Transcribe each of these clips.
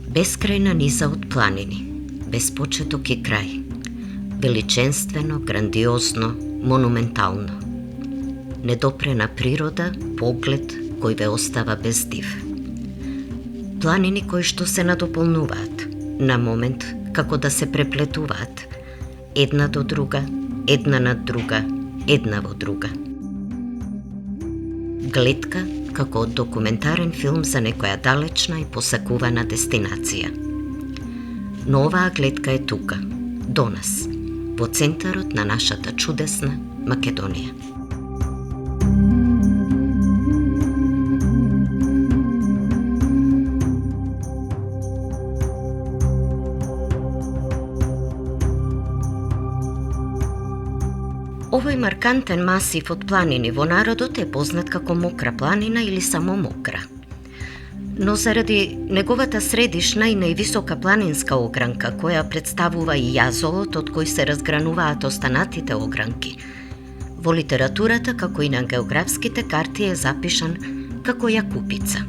Beskraјна низа од планини, без почеток и крај. Величенствено, грандиозно, монументално. Недопрена природа, поглед кој ве остава без див. Планини кои што се надополнуваат, на момент како да се преплетуваат, една до друга, една над друга, една во друга. Гледка како од документарен филм за некоја далечна и посакувана дестинација. Но оваа гледка е тука, до нас, во центарот на нашата чудесна Македонија. Овој маркантен масив од планини во народот е познат како Мокра планина или само Мокра. Но заради неговата средишна и највисока планинска огранка, која представува и јазолот од кој се разгрануваат останатите огранки, во литературата, како и на географските карти е запишан како Јакупица.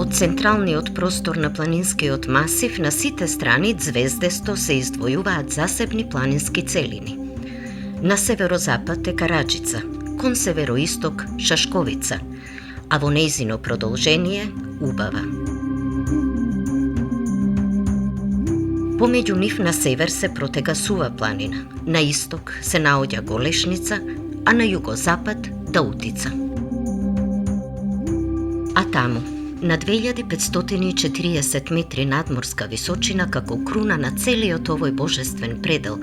Од централниот простор на планинскиот масив на сите страни ѕвездесто се издвојуваат засебни планински целини. На северозапад е Караџица, кон североисток Шашковица, а во нејзино продолжение Убава. Помеѓу нив на север се протега Сува планина, на исток се наоѓа Голешница, а на југозапад Даутица. А таму, на 2540 метри надморска височина, како круна на целиот овој божествен предел,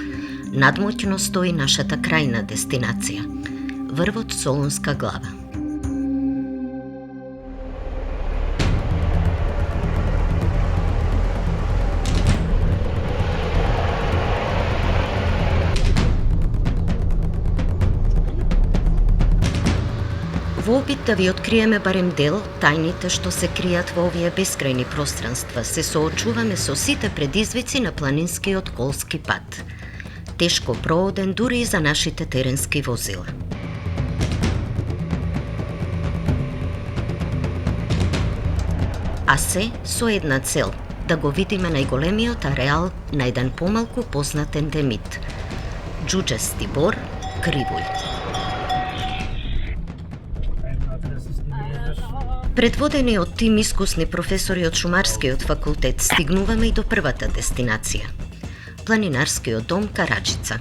надмоќно стои нашата крајна дестинација, врвот Солунска глава. Во обид да ви откриеме барем дел тајните што се кријат во овие бескрајни пространства, се соочуваме со сите предизвици на планинскиот колски пат. Тешко прооден дури и за нашите теренски возила. А се со една цел, да го видиме најголемиот ареал на еден помалку познат ендемит – џуџести бор, кривуљ. Предводени од тим искусни професори од Шумарскиот факултет, стигнуваме и до првата дестинација – планинарскиот дом Караџица.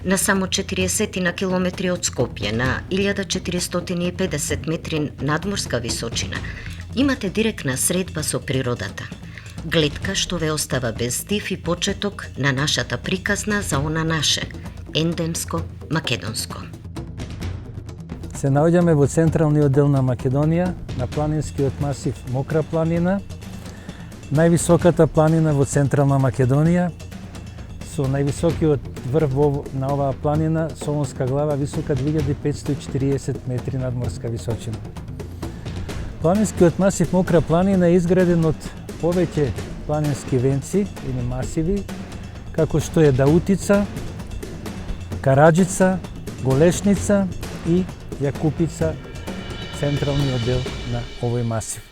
На само 40 на километри од Скопје, на 1450 метри надморска височина, имате директна средба со природата. Гледка што ве остава без див и почеток на нашата приказна за она наше, ендемско, македонско. Се наоѓаме во централниот дел на Македонија, на планинскиот масив Мокра планина, највисоката планина во централна Македонија, со највисокиот врв на оваа планина, Солунска глава, висока 2540 метри надморска височина. Планинскиот масив Мокра планина е изграден од повеќе планински венци или масиви, како што е Даутица, Караџица, Голешница и Јакупица, централниот дел на овој масив.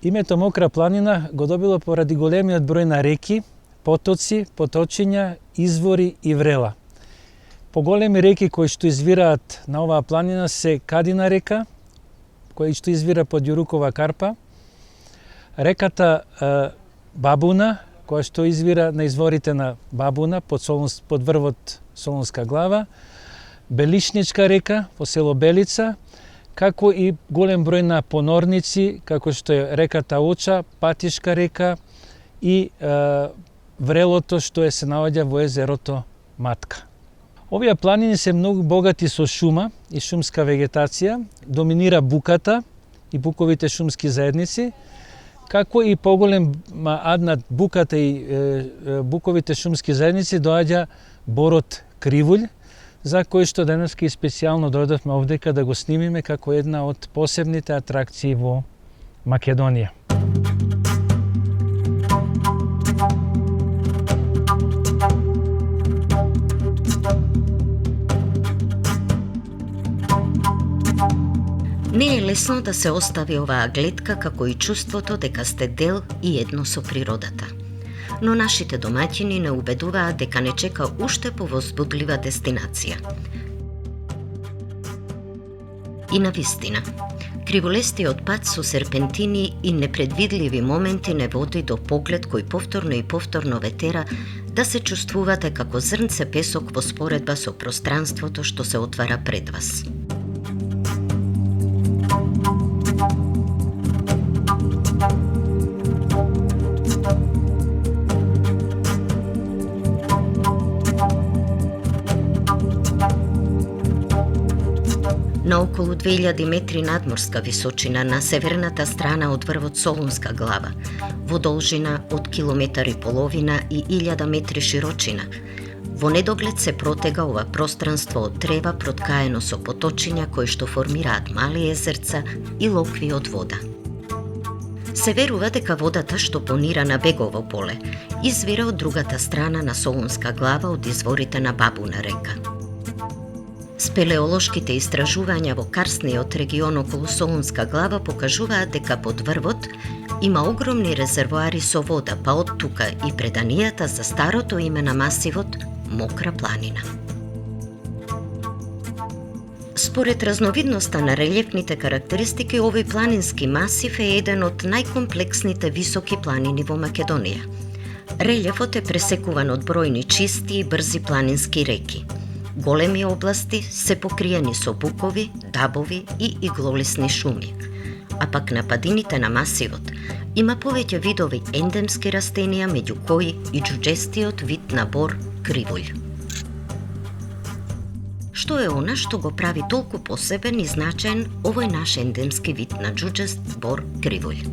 Името Мокра планина го добило поради големиот број на реки, потоци, поточиња, извори и врела. Поголеми реки кои што извираат на оваа планина се Кадина река, која што извира под Јурукова карпа, реката Бабуна, која што извира на изворите на Бабуна под врвот Солунска глава, Белишничка река во село Белица, како и голем број на понорници, како што е реката Оча, Патишка река и врелото што се наоѓа во езерото Матка. Овие планини се многу богати со шума и шумска вегетација, доминира буката и буковите шумски заедници, како и поголема ад над буката и буковите шумски заедници доаѓа борот кривуљ, за кој што денеска и специјално дојдовме овдека да го снимиме како една од посебните атракции во Македонија. Не е лесно да се остави оваа гледка како и чувството дека сте дел и едно со природата. Но нашите домаќини не убедуваат дека не чека уште повозбудлива дестинација. И навистина, криволестиот пат со серпентини и непредвидливи моменти не води до поглед кој повторно и повторно ве тера да се чувствувате како зрнце песок во споредба со пространството што се отвара пред вас. На околу 2000 метри надморска височина на северната страна од врвот Солунска глава, во должина од километар и половина и 1000 метри широчина, во недоглед се протега ова пространство од трева проткаено со поточиња кои што формираат мали езерца и локви од вода. Се верува дека водата што понира на Бегово поле извира од другата страна на Солунска глава од изворите на Бабуна река. Спелеолошките истражувања во карстниот регион околу Солунска глава покажуваат дека под врвот има огромни резервоари со вода, па од тука и преданијата за старото име на масивот Мокра планина. Според разновидноста на релјефните карактеристики, овој планински масив е еден од најкомплексните високи планини во Македонија. Релјефот е пресекуван од бројни чисти и брзи планински реки. Големи области се покриени со букови, дабови и иглолисни шуми, а пак на падините на масивот има повеќе видови ендемски растенија, меѓу кои и џуџестиот вид на бор кривулј. Што е она што го прави толку посебен и значаен овој наш ендемски вид на џуџест бор кривулј?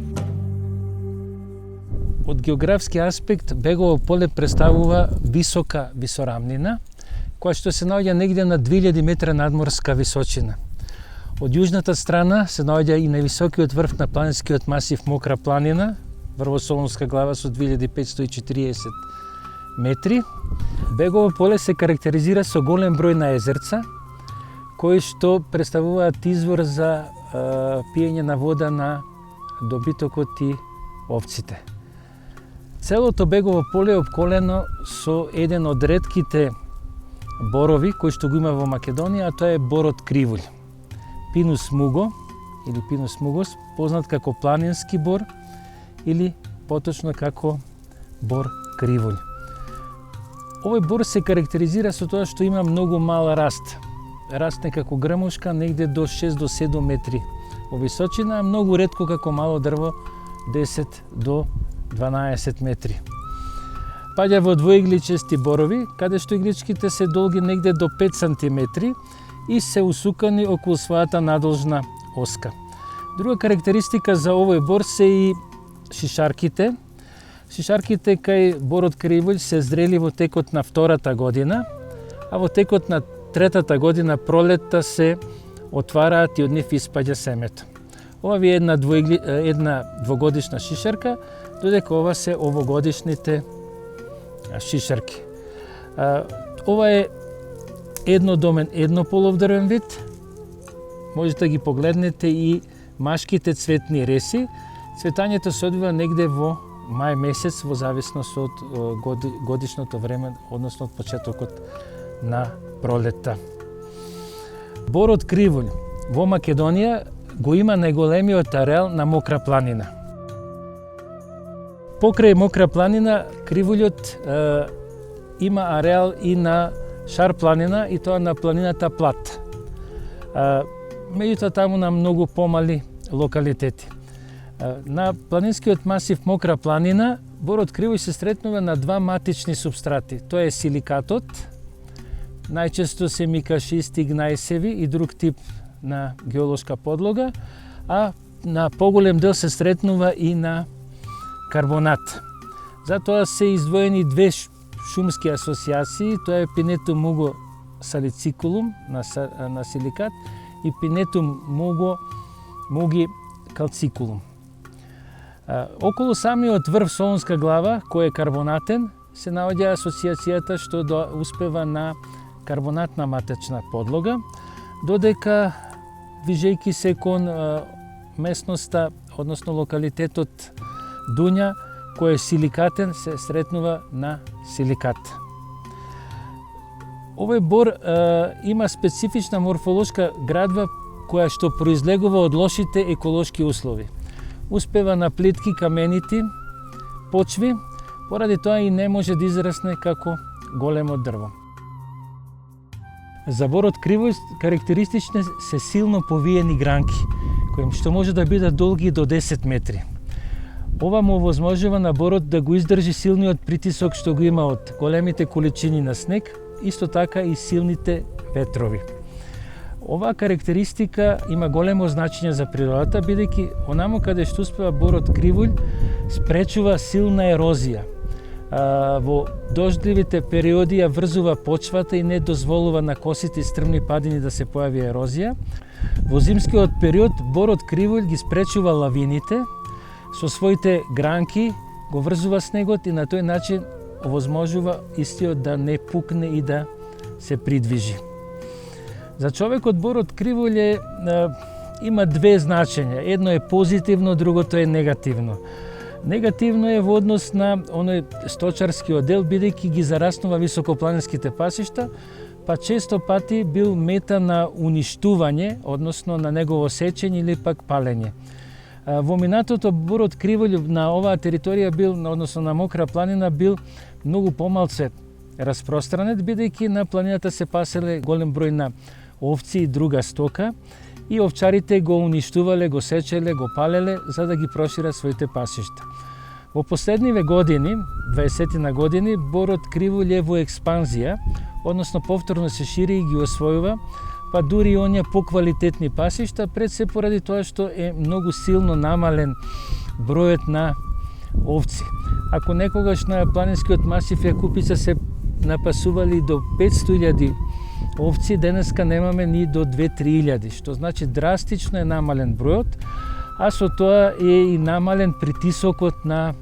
Од географски аспект Бегово поле представува висока висорамнина, која што се наоѓа негде на 2000 метра надморска височина. Од јужната страна се наоѓа и највисокиот врв на планинскиот масив Мокра планина, врво Солунска глава со 2540 метри. Бегово поле се карактеризира со голем број на езерца, кои што представуваат извор за пиење на вода на добитокот и овците. Целото Бегово поле е обколено со еден од ретките борови кои што го има во Македонија, а тоа е борот кривулј. Pinus mugo или Pinus mugos, познат како планински бор или поточно како бор кривулј. Овој бор се карактеризира со тоа што има многу мал раст. Расте како грмушка негде до 6 до 7 метри во височина, а многу ретко како мало дрво 10 до 12 метри. Паѓа во двоигличести борови, каде што игличките се долги негде до 5 сантиметри и се усукани околу својата надолжна оска. Друга карактеристика за овој бор се и шишарките. Шишарките кај борот кривулј се зрели во текот на втората година, а во текот на третата година пролетта се отвараат и од нив испаѓа семето. Ова ви е една двогодишна шишарка, додека ова се овогодишните шишарки. Ова е еднодомен, еднополов вид. Можете да ги погледнете и машките цветни реси. Цветањето се одвива негде во мај месец во зависност од годишното време, односно од почетокот на пролетта. Борот кривулј во Македонија го има најголемиот ареал на Мокра планина. Покрај Мокра планина, кривулјот има ареал и на Шар планина, и тоа на планината Плат. Меѓутоа таму на многу помали локалитети. На планинскиот масив Мокра планина, борот кривулј се сретнува на два матични супстрати. Тоа е силикатот, најчесто се микашисти, гнајсеви и друг тип на геолошка подлога, а на поголем дел се сретнува и на карбонат. Затоа се издвоени две шумски асоциации, тоа е Pinetum mugo saliциculum на силикат и Pinetum mugi calciculum. Околу самиот врв Солунска глава, кој е карбонатен, се наоѓа асоциацијата што успева на карбонатна матечна подлога, додека движејќи се кон местноста, односно локалитетот Дуња, кој е силикатен, се сретнува на силикат. Овој бор има специфична морфолошка градва која што произлегува од лошите еколошки услови. Успева на плитки каменити почви, поради тоа и не може да израсне како големо дрво. За борот кривој карактеристични се силно повиени гранки, кои што може да бидат долги до 10 метри. Ова му овозможува на борот да го издржи силниот притисок што го има од големите количини на снег, исто така и силните ветрови. Оваа карактеристика има големо значење за природата, бидејќи онамо каде што успева борот кривољ спречува силна ерозија. Во дождливите периоди ја врзува почвата и не дозволува на косите и стрмни падини да се појави ерозија. Во зимскиот период борот кривољ ги спречува лавините, со своите гранки го врзува снегот и на тој начин овозможува истиот да не пукне и да се придвижи. За човекот борот кривољ има две значења. Едно е позитивно, другото е негативно. Негативно е во однос на оној сточарскиот дел, бидејќи ги зараснува високопланинските пасишта, па често пати бил мета на уништување, односно на негово сечење или пак палење. Во минатото борот кривољ на оваа територија бил, односно на Мокра планина, бил многу помалце распространет, бидејќи на планината се паселе голем број на овци и друга стока и овчарите го уништувале, го сечеле, го палеле за да ги прошират своите пасишта. Во последниве години, 20 години, борот кривољ е во експанзија, односно повторно се шири и ги освојува, па дури и оние поквалитетни пасишта, пред се поради тоа што е многу силно намален бројот на овци. Ако некогаш на планинскиот масив Јакупица се напасували до 500.000 овци, денеска немаме ни до 2-3.000, што значи драстично е намален бројот, а со тоа е и намален притисокот на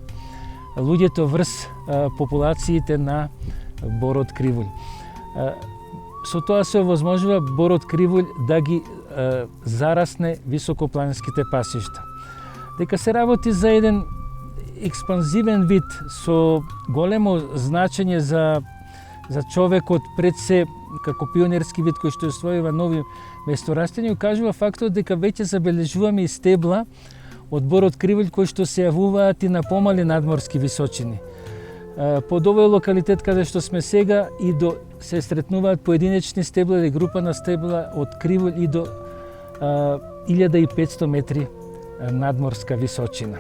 луѓето врз популациите на борот кривољ. Со тоа се овозможува борот кривољ да ги зарасне високопланинските пасишта. Дека се работи за еден експанзивен вид со големо значење за човекот пред се како пионерски вид кој што освојува нови месторастења, укажува фактот дека веќе забележуваме и стебла од борот кривољ кои што се јавуваат и на помали надморски височини. Под овој локалитет каде што сме сега и до се сретнуваат поединечни стебла или група на стебла од кривољ и до 1500 метри надморска височина.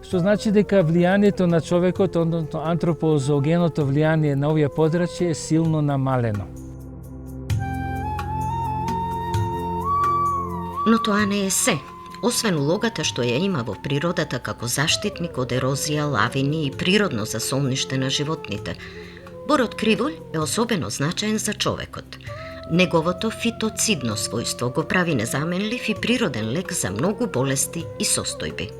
Што значи дека влијанието на човекот, односно антропозоогеното влијание на овие подрачја е силно намалено. Но тоа не е се. Освен улогата што ја има во природата како заштитник од ерозија, лавини и природно засолниште на животните, борот кривољ е особено значаен за човекот. Неговото фитоцидно својство го прави незаменлив и природен лек за многу болести и состојби.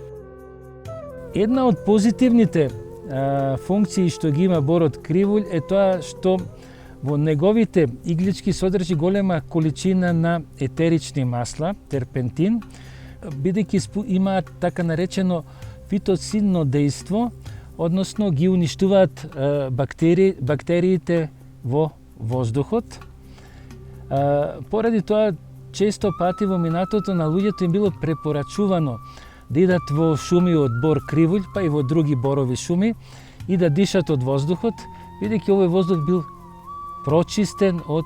Една од позитивните функции што ги има борот кривољ е тоа што во неговите иглички содржи голема количина на етерични масла, терпентин, бидејќи имаат така наречено фитоцидно дејство, односно ги уништуваат бактериите во воздухот. Поради тоа, често пати во минатото на луѓето им било препорачувано да идат во шуми од бор кривољ, па и во други борови шуми, и да дишат од воздухот, бидејќи овој воздух бил прочистен од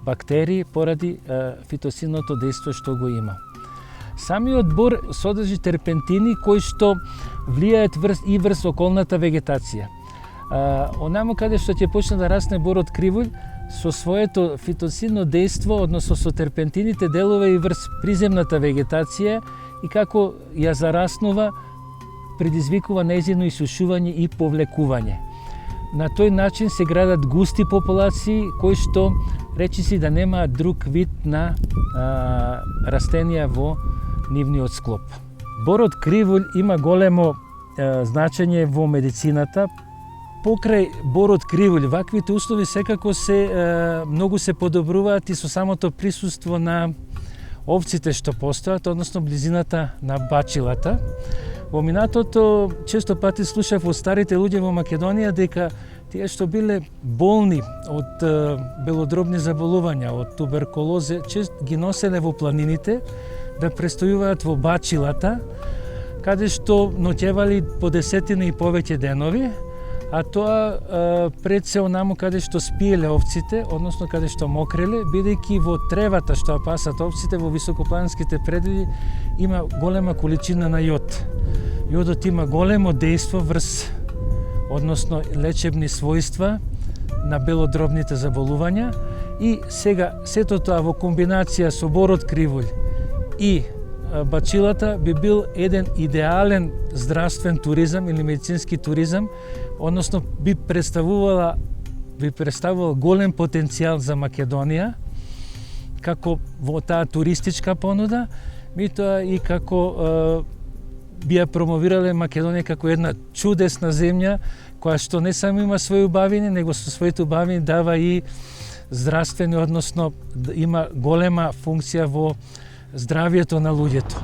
бактерии поради фитоцидното дејство што го има. Самиот бор содржи терпентини кои што влијаат врз околната вегетација. Онамо каде што ќе почне да расне борот кривољ, со своето фитоцидно дејство, односно со терпентините, делува и врз приземната вегетација и како ја зараснува, предизвикува нејзино исушување и повлекување. На тој начин се градат густи популации кои што речиси да немаат друг вид на растенија во нивниот склоп. Борот кривољ има големо значење во медицината. Покрај борот кривољ, ваквите услови секако многу се подобруваат и со самото присуство на овците што постојат, односно близината на бачилата. Во минатото често пати слушав од старите луѓе во Македонија дека тие што биле болни од белодробни заболувања, од туберкулозе, често ги носеле во планините да престојуваат во бачилата, каде што ноќевали по десетина и повеќе денови, а тоа пред се онаму каде што спиеле овците, односно каде што мокреле, бидејќи во тревата што пасат овците во високопланинските предели има голема количина на јод. Јодот има големо дејство врз, односно лечебни својства на белодробните заболувања и сега сето тоа во комбинација со борот кривулј и бачилата би бил еден идеален здравствен туризам или медицински туризам, односно би представувал голем потенцијал за Македонија како во таа туристичка понуда, меѓутоа и како би ја промовирале Македонија како една чудесна земја која што не само има своји убавини, него со своите убавини дава и здравствени, односно има голема функција во здравието на луѓето.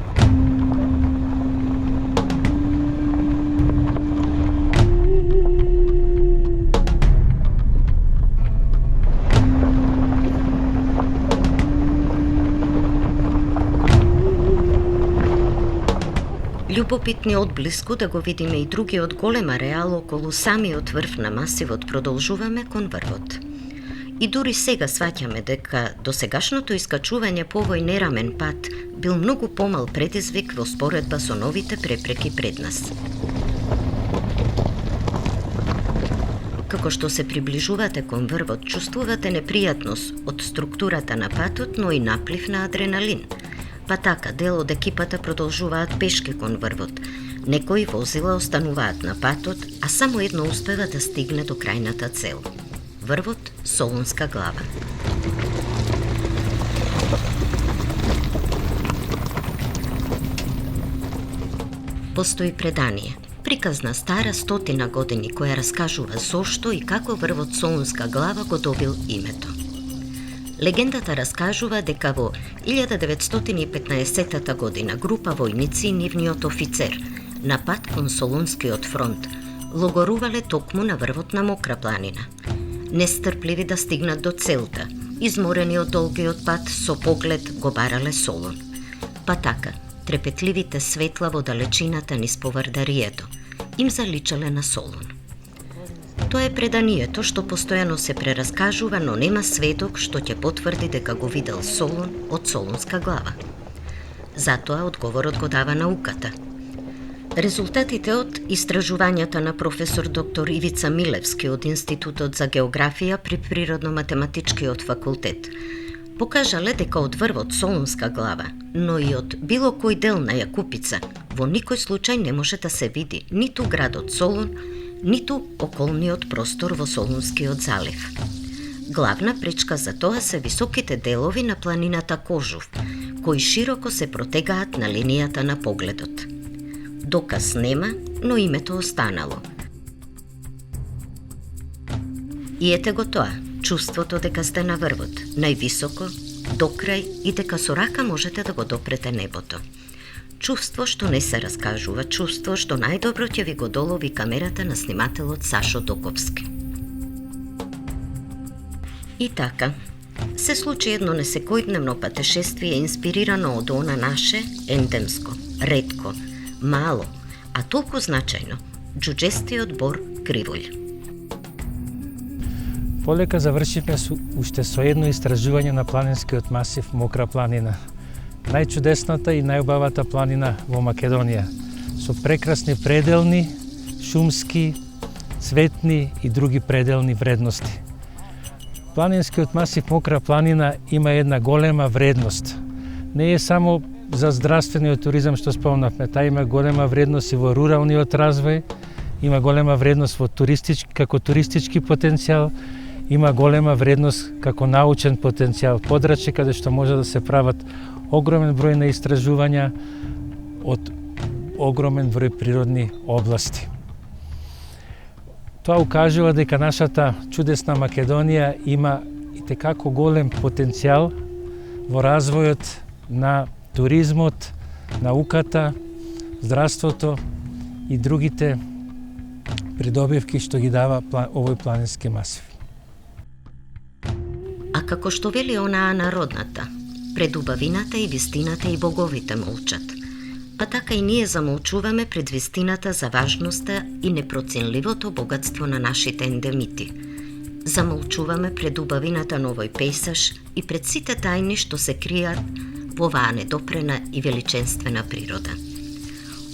Љубопитни одблиску да го видиме и другиот голем ареал околу самиот врв на масивот продолжуваме кон врвот. И дури сега сваќаме дека досегашното искачување по овој нерамен пат бил многу помал предизвик во споредба со новите препреки пред нас. Како што се приближувате кон врвот, чувствувате непријатност од структурата на патот, но и наплив на адреналин. Па така, дел од екипата продолжуваат пешки кон врвот. Некои возила остануваат на патот, а само едно успева да стигне до крајната цел. Врвот Солунска глава. Постои предание, приказна стара 100 години, која раскажува зошто и како врвот Солунска глава го добил името. Легендата раскажува дека во 1915 година група војници и нивниот офицер на пат кон Солунскиот фронт логорувале токму на врвот на Мокра планина. Нестрпливи да стигнат до целта, изморени од долгиот пат, со поглед го барале Солун. Па така, трепетливите светла во далечината низ поврдарието им заличале на Солун. Тоа е преданието што постојано се прераскажува, но нема сведок што ќе потврди дека го видел Солун од Солунска глава. Затоа одговорот го дава науката. Резултатите од истражувањата на професор доктор Ивица Милевски од Институтот за географија при Природно-математичкиот факултет покажале дека од врвот Солунска глава, но и од било кој дел на Јакупица, во никој случај не може да се види ниту градот Солун, ниту околниот простор во Солунскиот залив. Главна пречка за тоа се високите делови на планината Кожув, кои широко се протегаат на линијата на погледот. Доказ нема, но името останало. И ете го тоа, чувството дека сте на врвот, највисоко, до крај и дека со рака можете да го допрете небото. Чувство што не се раскажува, чувство што најдобро ќе ви го долови камерата на снимателот Сашо Доковски. И така, се случи едно несекојдневно патешествие инспирирано од она наше, ендемско, ретко, мало, а толку значајно, џуџестиот бор кривулј. Полека завршивме уште со едно истражување на планинскиот масив Мокра планина, најчудесната и најубавата планина во Македонија, со прекрасни пределни, шумски, цветни и други пределни вредности. Планинскиот масив Мокра планина има една голема вредност. Не е само за здравствениот туризам што спомнавме, таа има голема вредност и во руралниот развој, има голема вредност во како туристички потенцијал, има голема вредност како научен потенцијал, подрачје каде што може да се прават огромен број на истражувања од огромен број природни области. Тоа укажува дека нашата чудесна Македонија има и текако голем потенцијал во развојот на туризмот, науката, здравството и другите придобивки што ги дава овој планински масив. А како што вели онаа народната, пред убавината и вистината и боговите молчат. А така и ние замолчуваме пред вистината за важноста и непроценливото богатство на нашите ендемити. Замолчуваме пред убавината на овој пейсаж и пред сите тајни што се кријат во оваа недопрена и величенствена природа.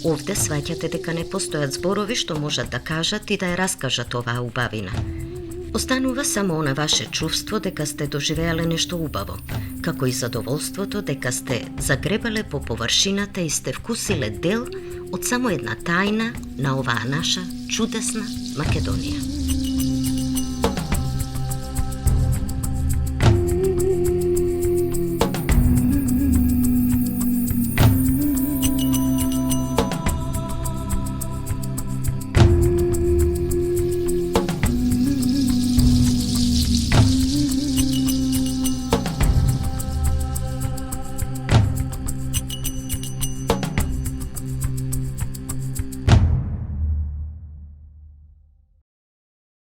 Овде сваќате дека не постојат зборови што можат да кажат и да ја раскажат оваа убавина. Останува само она ваше чувство дека сте доживеале нешто убаво, како и задоволството дека сте загребале по површината и сте вкусиле дел од само една тајна на оваа наша чудесна Македонија.